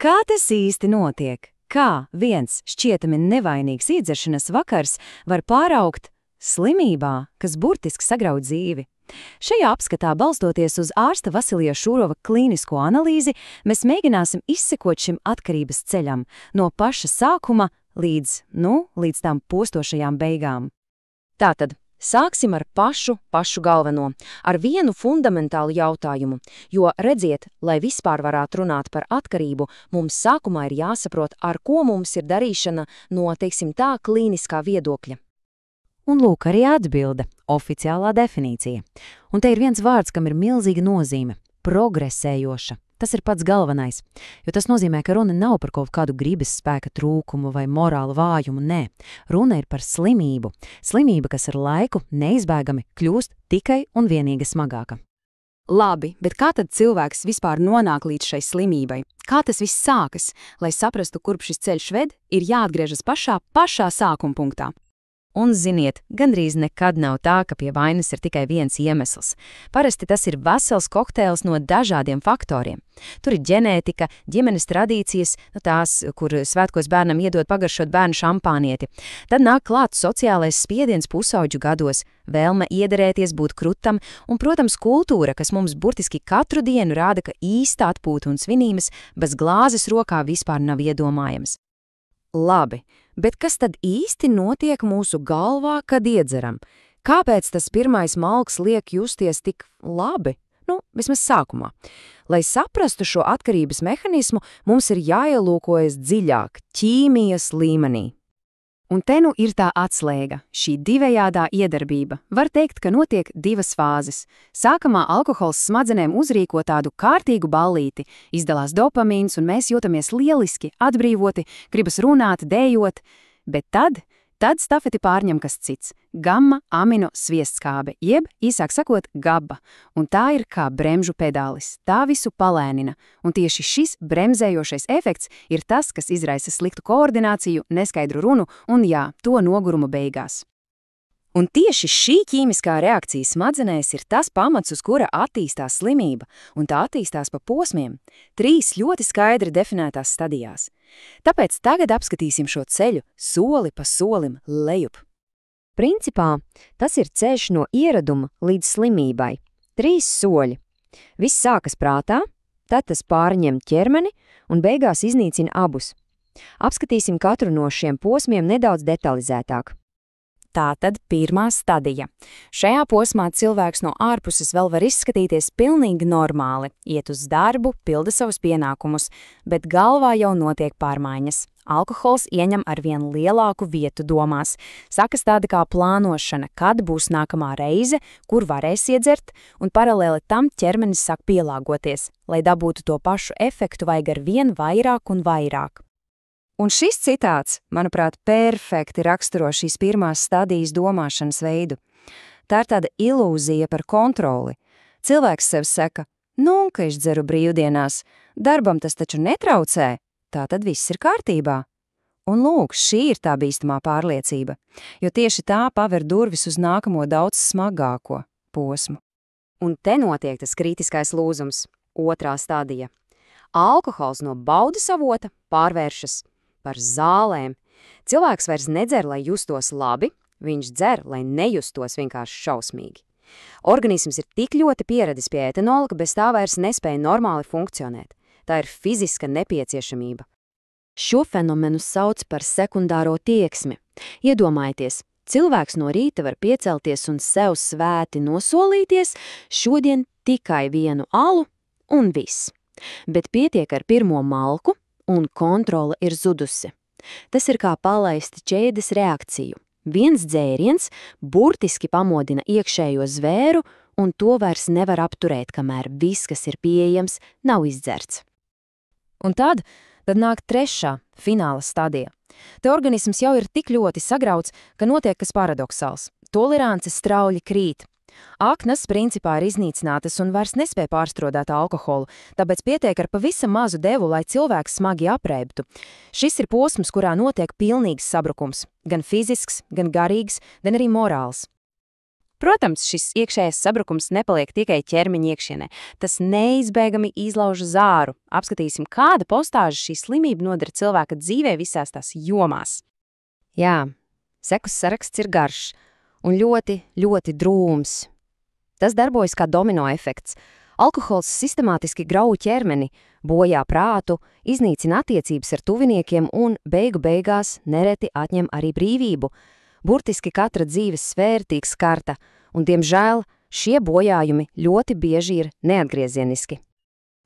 Kā tas īsti notiek? Kā viens šķietami nevainīgs iedzeršanas vakars var pāraugt slimībā, kas burtiski sagrauj dzīvi? Šajā apskatā, balstoties uz ārsta Vasilija Šūrova klīnisko analīzi, mēs mēģināsim izsekot šim atkarības ceļam no paša sākuma līdz tām postošajām beigām. Tātad, sāksim ar pašu galveno, ar vienu fundamentālu jautājumu, jo, redziet, lai vispār varētu runāt par atkarību, mums sākumā ir jāsaprot, ar ko mums ir darīšana no, teiksim tā, klīniskā viedokļa. Un lūk arī atbilde, oficiālā definīcija. Un te ir viens vārds, kam ir milzīga nozīme – progresējoša. Tas ir pats galvenais, jo tas nozīmē, ka runa nav par kaut kādu gribas spēka trūkumu vai morālu vājumu, nē. Runa ir par slimību. Slimība, kas ar laiku neizbēgami kļūst tikai un vienīgi smagāka. Labi, bet kā tad cilvēks vispār nonāk līdz šai slimībai? Kā tas viss sākas? Lai saprastu, kurp šis ceļš ved, ir jāatgriežas pašā sākuma punktā. Un, ziniet, gandrīz nekad nav tā, ka pie vainas ir tikai viens iemesls. Parasti tas ir vesels kokteils no dažādiem faktoriem. Tur ir ģenētika, ģimenes tradīcijas, tās, kur svētkos bērnam iedod pagaršot bērnu šampānieti. Tad nāk klāt sociālais spiediens pusauģu gados, vēlme iederēties, būt krutam, un, protams, kultūra, kas mums burtiski katru dienu rāda, ka īsta atpūta un svinības bez glāzes rokā vispār nav iedomājamas. Labi, bet kas tad īsti notiek mūsu galvā, kad iedzeram? Kāpēc tas pirmais malks liek justies tik labi? Vismaz sākumā. Lai saprastu šo atkarības mehanismu, mums ir jāielūkojas dziļāk, ķīmijas līmenī. Un te nu ir tā atslēga, šī divējādā iedarbība. Var teikt, ka notiek divas fāzes. Sākumā alkohols smadzenēm uzrīko tādu kārtīgu ballīti, izdalās dopamīns un mēs jūtamies lieliski, atbrīvoti, gribas runāt, dējot, bet tad stafeti pārņem kas cits – gamma amino sviestskābe, jeb, īsāk sakot, GABA, un tā ir kā bremžu pedālis, tā visu palēnina, un tieši šis bremzējošais efekts ir tas, kas izraisa sliktu koordināciju, neskaidru runu un, to nogurumu beigās. Un tieši šī ķīmiskā reakcija smadzenēs ir tas pamats, uz kura attīstās slimība, un tā attīstās pa posmiem, 3 ļoti skaidri definētās stadijās. Tāpēc tagad apskatīsim šo ceļu soli pa solim lejup. Principā, tas ir ceļš no ieraduma līdz slimībai. 3 soļi. Viss sākas prātā, tad tas pārņem ķermeni un beigās iznīcina abus. Apskatīsim katru no šiem posmiem nedaudz detalizētāk. Tātad pirmā stadija. Šajā posmā cilvēks no ārpuses vēl var izskatīties pilnīgi normāli, iet uz darbu, pilda savus pienākumus, bet galvā jau notiek pārmaiņas. Alkohols ieņem arvien lielāku vietu domās. Sakas tāda kā plānošana, kad būs nākamā reize, kur varēs iedzert, un paralēli tam ķermenis sāk pielāgoties. Lai dabūtu to pašu efektu, vajag arvien vairāk un vairāk. Un šis citāts, manuprāt, perfekti raksturo šīs pirmās stadijas domāšanas veidu. Tā ir tāda ilūzija par kontroli. Cilvēks sev saka, ka es dzeru brīvdienās, darbam tas taču netraucē, tā tad viss ir kārtībā. Un lūk, šī ir tā bīstamā pārliecība, jo tieši tā paver durvis uz nākamo daudz smagāko posmu. Un te notiek tas kritiskais lūzums, otrā stadija. Alkohols no baudas avota pārvēršas par zālēm. Cilvēks vairs nedzer, lai justos labi, viņš dzer, lai nejustos vienkārši šausmīgi. Organisms ir tik ļoti pieradis pie etanola, ka bez tā vairs nespēja normāli funkcionēt. Tā ir fiziska nepieciešamība. Šo fenomenu sauc par sekundāro tieksmi. Iedomājieties, cilvēks no rīta var piecelties un sev svēti nosolīties, šodien tikai vienu alu un viss. Bet pietiek ar pirmo malku, un kontrole ir zudusi. Tas ir kā palaist ķēdes reakciju. Viens dzēriens burtiski pamodina iekšējo zvēru, un to vairs nevar apturēt, kamēr viss, kas ir pieejams, nav izdzerts. Un tad nāk trešā, fināla stadija. Te organisms jau ir tik ļoti sagrauts, ka notiek kas paradoxāls. Tolerance strauji krīt. Aknas principā ir iznīcinātas un vairs nespēj pārstrādāt alkoholu, tāpēc pietiek ar pavisam mazu devu, lai cilvēks smagi apreibtu. Šis ir posms, kurā notiek pilnīgs sabrukums, gan fizisks, gan garīgs, gan arī morāls. Protams, šis iekšējais sabrukums nepaliek tikai ķermeņa iekšienē. Tas neizbēgami izlauž zāru. Apskatīsim, kāda postāža šī slimība nodara cilvēka dzīvē visās tās jomās. Jā, seku saraksts ir garš un ļoti, ļoti drūms. Tas darbojas kā domino efekts. Alkohols sistemātiski grauj ķermeni, bojā prātu, iznīcina attiecības ar tuviniekiem un beigu beigās nereti atņem arī brīvību. Burtiski katra dzīves sfēra tiek skarta, un, diemžēl, šie bojājumi ļoti bieži ir neatgriezieniski.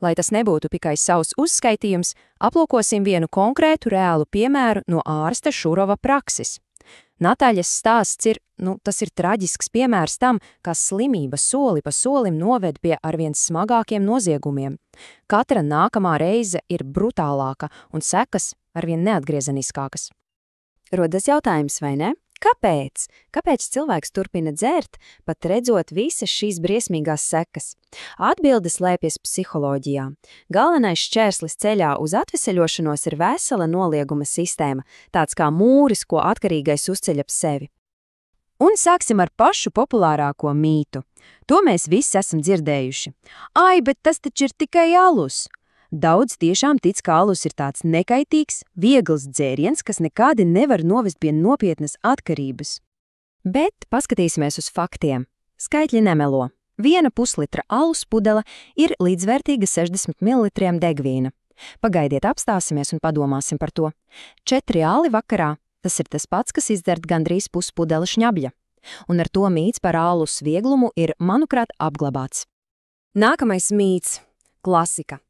Lai tas nebūtu tikai savs uzskaitījums, aplūkosim vienu konkrētu reālu piemēru no ārsta Šurova prakses. Natāļas stāsts tas ir traģisks piemērs tam, kā slimība soli pa solim noved pie arvien smagākiem noziegumiem. Katra nākamā reize ir brutālāka un sekas arvien neatgriezeniskākas. Rodas jautājums, vai ne? Kāpēc? Kāpēc cilvēks turpina dzert, pat redzot visas šīs briesmīgās sekas? Atbilde slēpjas psiholoģijā. Galvenais šķērslis ceļā uz atveseļošanos ir vesela nolieguma sistēma, tāds kā mūris, ko atkarīgais uzceļ ap sevi. Un sāksim ar pašu populārāko mītu. To mēs visi esam dzirdējuši. Ai, bet tas taču ir tikai alus! Daudz tiešām tic, ka alus ir tāds nekaitīgs, viegls dzēriens, kas nekādi nevar novest pie nopietnas atkarības. Bet paskatīsimies uz faktiem. Skaitļi nemelo. 1 puslitra alus pudele ir līdzvērtīga 60 ml degvīna. Pagaidiet, apstāsimies un padomāsim par to. 4 ali vakarā – tas ir tas pats, kas izdzert gandrīz puspudeli šņabļa. Un ar to mīts par alus vieglumu ir, manuprāt, apglabāts. Nākamais mīts. Klasika.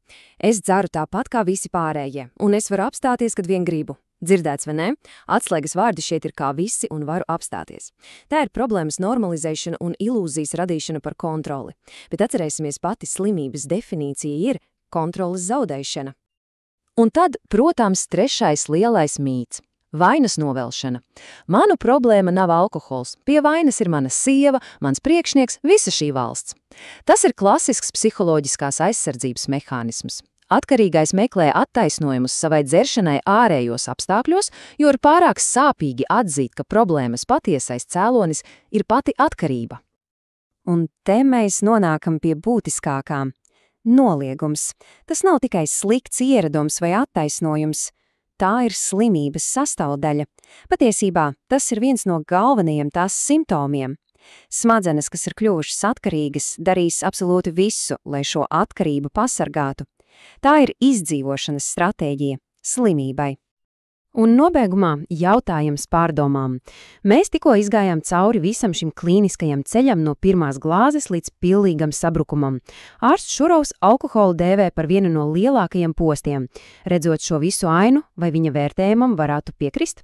Es dzeru tāpat kā visi pārējie, un es varu apstāties, kad vien gribu. Dzirdēts, vai ne? Atslēgas vārdi šeit ir kā visi un varu apstāties. Tā ir problēmas normalizēšana un ilūzijas radīšana par kontroli. Bet atcerēsimies, pati slimības definīcija ir kontroles zaudēšana. Un tad, protams, trešais lielais mīts. Vainas novelšana. Manu problēma nav alkohols. Pie vainas ir mana sieva, mans priekšnieks, visa šī valsts. Tas ir klasisks psiholoģiskās aizsardzības mehānisms. Atkarīgais meklē attaisnojumus savai dzeršanai ārējos apstākļos, jo ir pārāk sāpīgi atzīt, ka problēmas patiesais cēlonis ir pati atkarība. Un te mēs nonākam pie būtiskākām. Noliegums. Tas nav tikai slikts ieradums vai attaisnojums. Tā ir slimības sastāvdaļa. Patiesībā tas ir viens no galvenajiem tās simptomiem. Smadzenes, kas ir kļuvušas atkarīgas, darīs absolūti visu, lai šo atkarību pasargātu. Tā ir izdzīvošanas stratēģija slimībai. Un nobeigumā jautājums pārdomām. Mēs tikko izgājām cauri visam šim klīniskajam ceļam no pirmās glāzes līdz pilnīgam sabrukumam. Ārsts Šurovs alkoholu dēvē par vienu no lielākajiem postiem. Redzot šo visu ainu, vai viņa vērtējumam varētu piekrist?